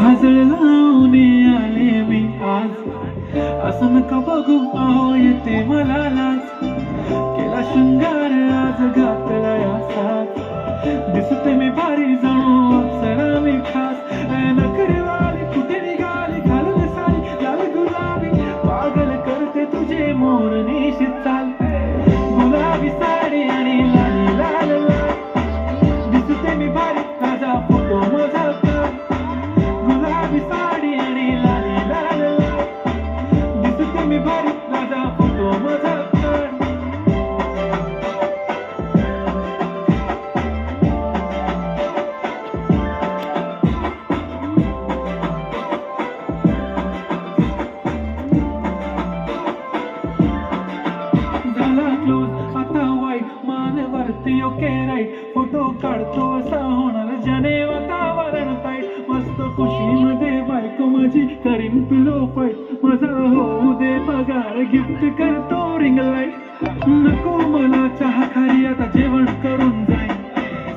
काजळ लावून आले मी आज, असं नका बघू आहो येते मला लाज. केला शृंगार आज घातला या साज, दिसते मी भारी जणू अप्सरा मी खास. नखरेवाली कुठे निघाली घालून साडी लाल गुलाबी, पागल करते तुझे मोरनीशी चाल. गुलाबी साडी आणि लाली लाल लाल, दिसते मी भारी माझा फोटो माझा काढ. गुलाबी साडी आणि लाली लाल लाल, दिसते मी भारी माझा फोटो माझा काढ. झाला क्लोज आता वाईट, मान वरती ओके राईट, फोटो काढतो असा होणार ज्याने वातावरण ताईट. मस्त खुशीमध्ये बायको माझी करीन पिलो फाईट, माझा होऊ दे पगार गिफ्ट करतो रिंग लाईट. नको मला चहा खारी आता जेवण करून जाईन,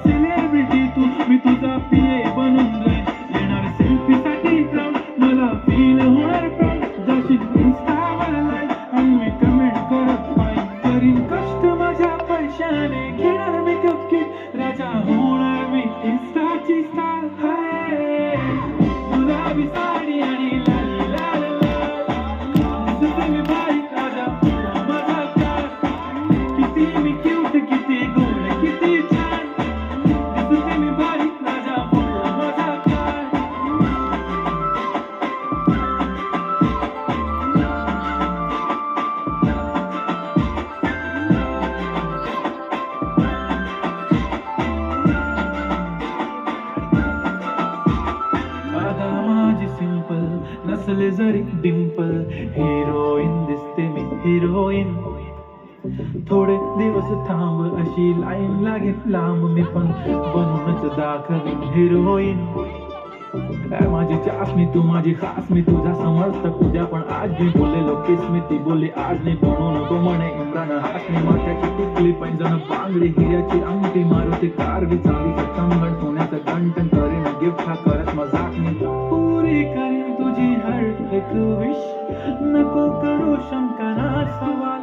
सेलिब्रिटी तू मी तुझा पिये बनून जाईन. येणार सेल्फी साठी क्राऊड, मला फील होणार प्राऊड. जाशील इंस्टावर लाईक आणि मी कमेंट करत पाहिजे. करीन कष्ट माझ्या पैशाने, घेणार मेकअप किट, राजा होणार मी इंस्टाची स्टार. हाय गुलाबी साडी आणि लाली लाल लाल, दिसते मी भारी राजा फोटो माझा काढ. किती मी क्यूट किती गोड किती छान, दिसते मी भारी राजा फोटो माझा काढ. आता माझी सिंपल नसले जरी डिंपल, हिरोईन दिसते मी हिरोईन. थोडे दिवस थांब अशी लाईन लागेल लांब, मी पण बनूनच दाखवीन हिरोईन. माझी चाचणी तू माझी खास, मी तुझा समर्थक उद्या पण आज मी बोललेलो किस मी ती बोलली आज नाही. बनू नको म्हणे इम्रान हासनी, माथ्याची टिकली पैंजण बांगडी हिऱ्याची अंगठी, मारुती कारवी चांदीचं कंगण सोन्याचं गंटन. करीन गिफ्ट हा करत मजाक मी, पुरी करीन तुझी हर एक विश. नको करू शंका ना सवाल,